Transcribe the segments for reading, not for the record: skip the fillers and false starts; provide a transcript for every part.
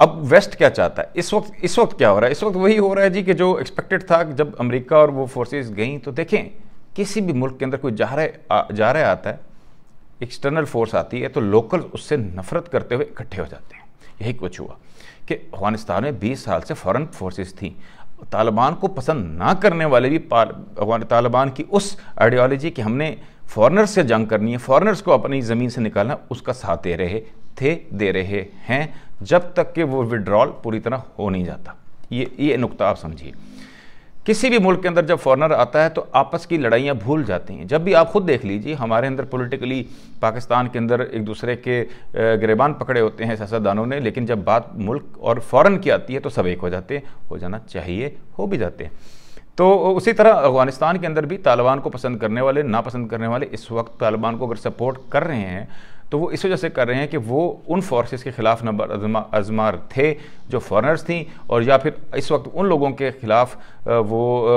اب ویسٹ کیا چاہتا ہے اس وقت کیا ہو رہا ہے؟ اس وقت وہی ہو رہا ہے جی کہ جو ایکسپیکٹڈ تھا جب امریکہ اور وہ فورسز گئیں. تو دیکھیں کسی بھی ملک کے اندر کوئی جا رہا آتا ہے, ایکسٹرنل فورس آتی ہے تو لوکل اس سے نفرت کرتے ہوئے اکٹھے ہو جاتے ہیں. یہی کچھ ہوا کہ افغانستان میں 20 سال سے فورن فورسز تھیں. طالبان کو پسند نہ کرنے والے بھی طالبان کی اس آئیڈیالوجی کہ ہم نے فورنرز سے جنگ کرنی ہے, فورنرز کو اپنی زمین سے نکالنا, اس کا ساتھ دے رہے ہیں جب تک کہ وہ وڈرال پوری طرح ہو نہیں جاتا. یہ نقطہ آپ سمجھیے. کسی بھی ملک کے اندر جب فورنر آتا ہے تو آپس کی لڑائیاں بھول جاتی ہیں. جب بھی آپ خود دیکھ لیجیے ہمارے اندر پولیٹیکلی پاکستان کے اندر ایک دوسرے کے گریبان پکڑے ہوتے ہیں سیاستدانوں نے, لیکن جب بات ملک اور فورن کی آتی ہے تو سب ایک ہو جاتے ہیں, ہو جانا چاہیے, ہو بھی جاتے ہیں. تو اسی طرح افغانستان کے اندر بھی طالبان کو پسند کرنے والے, ناپسند کرنے والے اس وقت طالبان کو اگر سپورٹ کر رہے ہیں تو وہ اس وجہ سے کر رہے ہیں کہ وہ ان فورسز کے خلاف نمبر ازمار تھے جو فورنرز تھیں, اور یا پھر اس وقت ان لوگوں کے خلاف وہ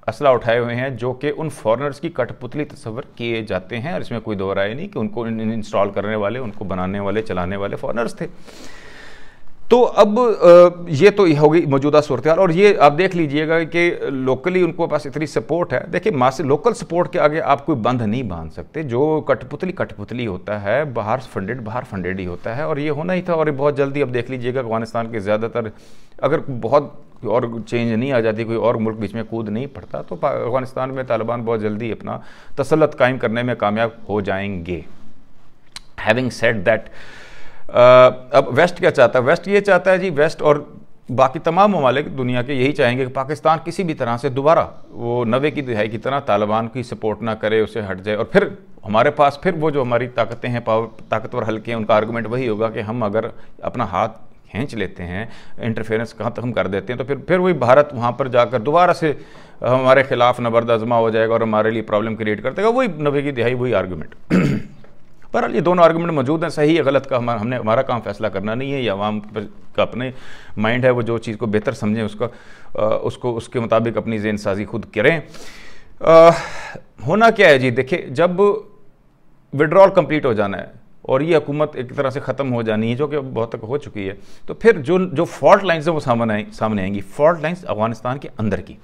اسلحہ اٹھائے ہوئے ہیں جو کہ ان فورنرز کی کٹ پتلی تصور کیے جاتے ہیں. اور اس میں کوئی دو رائے نہیں کہ ان کو انسٹال کرنے والے, ان کو بنانے والے, چلانے والے فورنرز تھے. تو اب یہ تو ہوگی موجودہ صورتحال. اور یہ آپ دیکھ لیجئے گا کہ لوکلی ان کو پاس اتنی سپورٹ ہے. دیکھیں لوکل سپورٹ کے آگے آپ کوئی بند نہیں باندھ سکتے. جو کٹ پتلی ہوتا ہے باہر فنڈڈ ہی ہوتا ہے, اور یہ ہونا ہی تھا. اور بہت جلدی اب دیکھ لیجئے گا افغانستان کے زیادہ تر اگر بہت اور چینج نہیں آ جاتی, کوئی اور ملک بیچ میں کود نہیں پڑتا, تو افغانستان میں طالبان بہت جلدی اپنا تسلط قائم کرنے میں کامیاب ہو جائیں گے. ہیونگ سیڈ دیٹ, اب ویسٹ کیا چاہتا ہے؟ ویسٹ یہ چاہتا ہے جی, ویسٹ اور باقی تمام ممالک دنیا کے یہی چاہیں گے کہ پاکستان کسی بھی طرح سے دوبارہ وہ 90 کی دہائی کی طرح طالبان کی سپورٹ نہ کرے, اسے ہٹ جائے. اور پھر ہمارے پاس پھر وہ جو ہماری طاقتیں ہیں, طاقتور حلقے ہیں, ان کا آرگومنٹ وہی ہوگا کہ ہم اگر اپنا ہاتھ کھینچ لیتے ہیں, انٹرفیرنس کہاں تک ہم کر دیتے ہیں, تو پھر وہی بھارت وہاں پر جا کر دوبارہ سے ہمارے خلاف نبرد آزما ہو جائے گا اور ہمارے لیے پرابلم کریٹ کرتے گا. وہی 90 کی دہائی وہی آرگومنٹ. بہرحال یہ دونوں آرگومنٹ موجود ہیں. صحیح ہے غلط کا ہمارا کام فیصلہ کرنا نہیں ہے, یہ عوام کا اپنے مائنڈ ہے, وہ جو چیز کو بہتر سمجھیں اس کے مطابق اپنی ذہن سازی خود کریں. ہونا کیا ہے جی, دیکھیں جب وڈرال کمپلیٹ ہو جانا ہے اور یہ حکومت ایک طرح سے ختم ہو جانی ہے, جو کہ بہت تک ہو چکی ہے, تو پھر جو فالٹ لائنز ہیں وہ سامنے آئیں گی. فالٹ لائنز افغانستان کے اندر کی.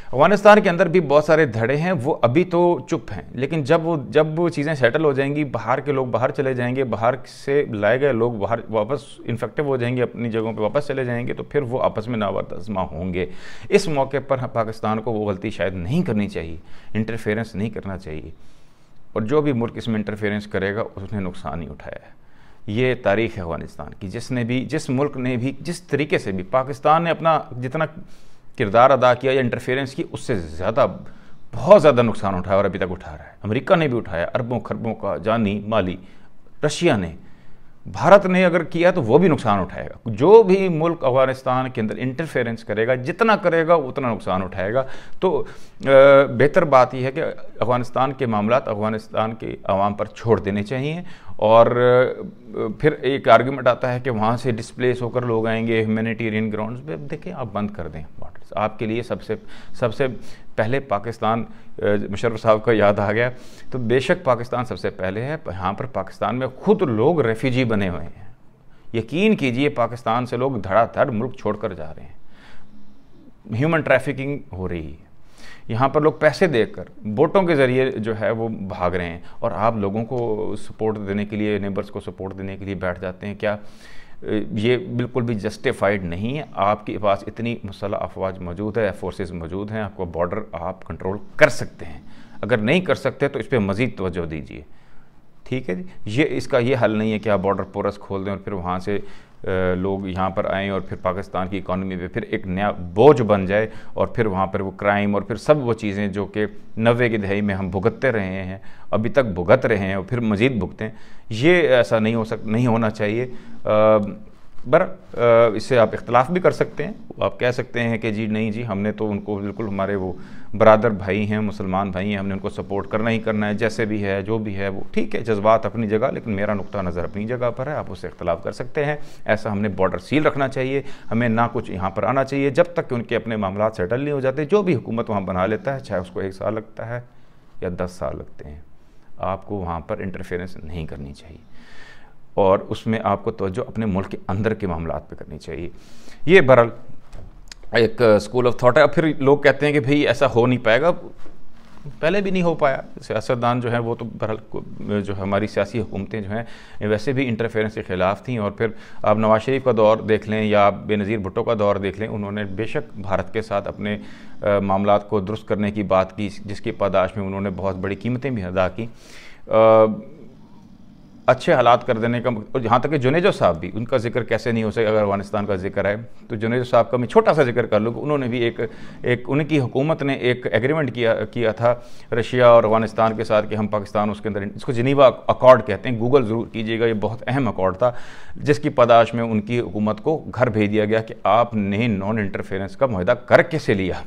افغانستان کے اندر بھی بہت سارے دھڑے ہیں, وہ ابھی تو چپ ہیں, لیکن جب وہ چیزیں سیٹل ہو جائیں گی, باہر کے لوگ باہر چلے جائیں گے, باہر سے لائے گئے لوگ باہر واپس انفیکٹو ہو جائیں گے, اپنی جگہوں پہ واپس چلے جائیں گے, تو پھر وہ آپس میں ناورد آزما ہوں گے. اس موقع پر پاکستان کو وہ غلطی شاید نہیں کرنی چاہیے, انٹرفیرنس نہیں کرنا چاہیے, اور جو بھی ملک اس میں انٹرفیرنس کرے گا اس نے نقصان ہی اٹھایا ہے. یہ تاریخ ہے افغانستان کی. جس ملک نے بھی جس طریقے سے بھی پاکستان نے اپنا جتنا کردار ادا کیا یا انٹرفیرنس کی, اس سے زیادہ بہت زیادہ نقصان اٹھایا اور ابھی تک اٹھا رہا ہے. امریکہ نے بھی اٹھایا اربوں خربوں کا جانی مالی, رشیا نے, بھارت نے اگر کیا تو وہ بھی نقصان اٹھائے گا. جو بھی ملک افغانستان کے اندر انٹرفیرنس کرے گا, جتنا کرے گا اتنا نقصان اٹھائے گا. تو بہتر بات یہ ہے کہ افغانستان کے معاملات افغانستان کے عوام پر چھوڑ دینے چاہیے. اور پھر ایک آرگومنٹ آتا ہے کہ وہاں سے ڈسپلیس ہو کر لوگ آئیں گے ہیومینیٹیرین گراؤنڈز پہ. دیکھیں آپ بند کر دیں بارڈرز. آپ کے لیے سب سے پہلے پاکستان, مشرف صاحب کا یاد آ گیا, تو بے شک پاکستان سب سے پہلے ہے. یہاں پر پاکستان میں خود لوگ ریفیوجی بنے ہوئے ہیں. یقین کیجئے پاکستان سے لوگ دھڑا دھڑ ملک چھوڑ کر جا رہے ہیں. ہیومن ٹریفکنگ ہو رہی ہے. یہاں پر لوگ پیسے دے کر بوٹوں کے ذریعے جو ہے وہ بھاگ رہے ہیں, اور آپ لوگوں کو سپورٹ دینے کے لیے, نیبرز کو سپورٹ دینے کے لیے بیٹھ جاتے ہیں. کیا یہ بالکل بھی جسٹیفائیڈ نہیں ہے. آپ کے پاس اتنی مسلح افواج موجود ہے, فورسز موجود ہیں, آپ کو بارڈر آپ کنٹرول کر سکتے ہیں. اگر نہیں کر سکتے تو اس پہ مزید توجہ دیجیے. ٹھیک ہے جی. اس کا یہ حل نہیں ہے کہ آپ بارڈر پورس کھول دیں اور پھر وہاں سے لوگ یہاں پر آئیں اور پھر پاکستان کی اکانومی پہ پھر ایک نیا بوجھ بن جائے, اور پھر وہاں پر وہ کرائم اور پھر سب وہ چیزیں جو کہ 90 کی دہائی میں ہم بھگتتے رہے ہیں, ابھی تک بھگت رہے ہیں, اور پھر مزید بھگتیں. یہ ایسا نہیں ہونا چاہیے. اس سے آپ اختلاف بھی کر سکتے ہیں. آپ کہہ سکتے ہیں کہ جی نہیں جی, ہم نے تو ان کو بالکل ہمارے وہ برادر بھائی ہیں, مسلمان بھائی ہیں, ہم نے ان کو سپورٹ کرنا ہی کرنا ہے, جیسے بھی ہے جو بھی ہے وہ ٹھیک ہے, جذبات اپنی جگہ, لیکن میرا نقطہ نظر اپنی جگہ پر ہے. آپ اس سے اختلاف کر سکتے ہیں. ایسا ہم نے بارڈر سیل رکھنا چاہیے, ہمیں نہ کچھ یہاں پر آنا چاہیے جب تک کہ ان کے اپنے معاملات سیٹل نہیں ہو جاتے. جو بھی حکومت وہاں بنا لیتا ہے, چاہے اس کو 1 سال لگتا ہے یا 10 سال لگتے ہیں, آپ کو وہاں پر انٹرفیرنس نہیں کرنی چاہیے. اور اس میں آپ کو توجہ اپنے ملک کے اندر کے معاملات پہ کرنی چاہیے. یہ بہرحال ایک اسکول آف تھاٹ ہے. اب پھر لوگ کہتے ہیں کہ بھئی ایسا ہو نہیں پائے گا. پہلے بھی نہیں ہو پایا. سیاستدان جو ہیں وہ تو بہرحال جو ہماری سیاسی حکومتیں جو ہیں ویسے بھی انٹرفیئرنس کے خلاف تھیں. اور پھر آپ نواز شریف کا دور دیکھ لیں یا آپ بے نظیر بھٹو کا دور دیکھ لیں, انہوں نے بے شک بھارت کے ساتھ اپنے معاملات کو درست کرنے کی بات کی, جس کی پاداش میں انہوں نے بہت بڑی قیمتیں بھی ادا کی, اچھے حالات کر دینے کا. اور جہاں تک کہ جنیجو صاحب بھی, ان کا ذکر کیسے نہیں ہو سکے اگر افغانستان کا ذکر ہے تو جنیجو صاحب کا میں چھوٹا سا ذکر کر لوں کہ انہوں نے بھی ان کی حکومت نے ایک ایگریمنٹ کیا تھا رشیا اور افغانستان کے ساتھ کہ ہم پاکستان اس کے اندر, اس کو جنیوا اکارڈ کہتے ہیں, گوگل ضرور کیجیے گا, یہ بہت اہم اکارڈ تھا, جس کی پاداش میں ان کی حکومت کو گھر بھیج دیا گیا کہ آپ نے نان انٹرفیئرنس کا معاہدہ کر کیسے لیا.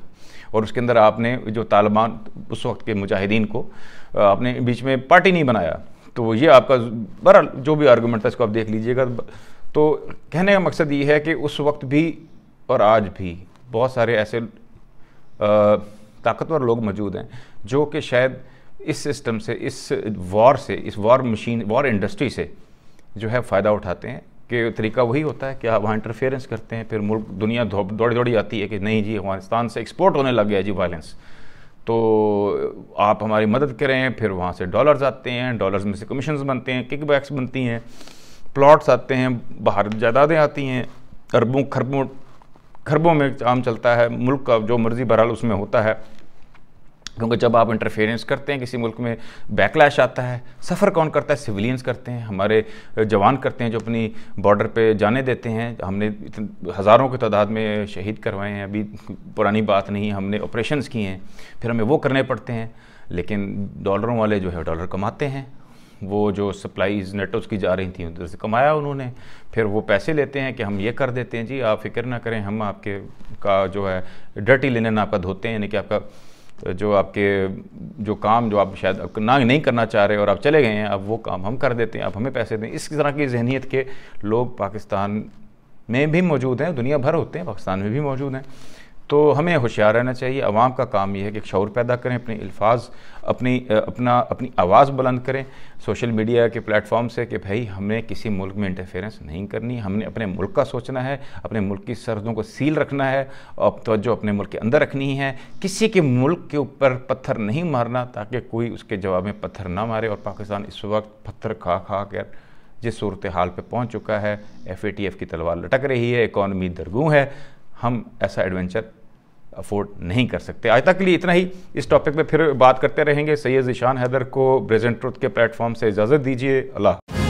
اور اس کے اندر آپ نے جو طالبان اس وقت کے مجاہدین کو آپ نے بیچ میں پارٹی نہیں بنایا. تو یہ آپ کا بہرحال جو بھی آرگومنٹ تھا اس کو آپ دیکھ لیجئے گا. تو کہنے کا مقصد یہ ہے کہ اس وقت بھی اور آج بھی بہت سارے ایسے طاقتور لوگ موجود ہیں جو کہ شاید اس سسٹم سے, اس وار مشین, وار انڈسٹری سے جو ہے فائدہ اٹھاتے ہیں. کہ طریقہ وہی ہوتا ہے کہ آپ وہاں انٹرفیئرنس کرتے ہیں, پھر ملک دنیا دوڑی آتی ہے کہ نہیں جی افغانستان سے ایکسپورٹ ہونے لگ گیا جی وائلنس, تو آپ ہماری مدد کریں. پھر وہاں سے ڈالرز آتے ہیں, ڈالرز میں سے کمیشنز بنتے ہیں, کک بیکس بنتی ہیں, پلاٹس آتے ہیں, باہر جائیدادیں آتی ہیں, اربوں کھربوں میں کام چلتا ہے, ملک کا جو مرضی بہرحال اس میں ہوتا ہے. کیونکہ جب آپ انٹرفیئرنس کرتے ہیں کسی ملک میں, بیکلیش آتا ہے. سفر کون کرتا ہے؟ سویلینز کرتے ہیں, ہمارے جوان کرتے ہیں جو اپنی بارڈر پہ جانے دیتے ہیں. ہم نے ہزاروں کی تعداد میں شہید کروائے ہیں, ابھی پرانی بات نہیں, ہم نے آپریشنز کیے ہیں, پھر ہمیں وہ کرنے پڑتے ہیں. لیکن ڈالروں والے جو ہے ڈالر کماتے ہیں, وہ جو سپلائیز نیٹوز کی جا رہی تھیں ادھر سے کمایا انہوں نے, پھر وہ پیسے لیتے ہیں کہ ہم یہ کر دیتے ہیں جی آپ فکر نہ کریں, ہم آپ کے کا جو ہے ڈرٹی لینن آپ کا دھوتے ہیں, یعنی کہ آپ کا جو آپ کے جو کام جو آپ شاید نہیں کرنا چاہ رہے اور آپ چلے گئے ہیں, اب وہ کام ہم کر دیتے ہیں, آپ ہمیں پیسے دیں. اس طرح کی ذہنیت کے لوگ پاکستان میں بھی موجود ہیں, دنیا بھر ہوتے ہیں, پاکستان میں بھی موجود ہیں. تو ہمیں ہوشیار رہنا چاہیے. عوام کا کام یہ ہے کہ ایک شعور پیدا کریں, اپنے الفاظ اپنی آواز بلند کریں سوشل میڈیا کے پلیٹ فارم سے کہ بھائی ہمیں کسی ملک میں انٹرفیئرنس نہیں کرنی, ہم نے اپنے ملک کا سوچنا ہے, اپنے ملک کی سرحدوں کو سیل رکھنا ہے, اور توجہ اپنے ملک کے اندر رکھنی ہے. کسی کے ملک کے اوپر پتھر نہیں مارنا تاکہ کوئی اس کے جواب میں پتھر نہ مارے. اور پاکستان اس وقت پتھر کھا کر جس صورتحال پہ پہنچ چکا ہے, FATF کی تلوار لٹک رہی ہے, اکانومی درگوں ہے, ہم ایسا ایڈونچر افورڈ نہیں کر سکتے. آج تک کے لیے اتنا ہی. اس ٹاپک پہ پھر بات کرتے رہیں گے. سید ذیشان حیدر کو پریزنٹ ٹروتھ کے پلیٹ فارم سے اجازت دیجیے. اللہ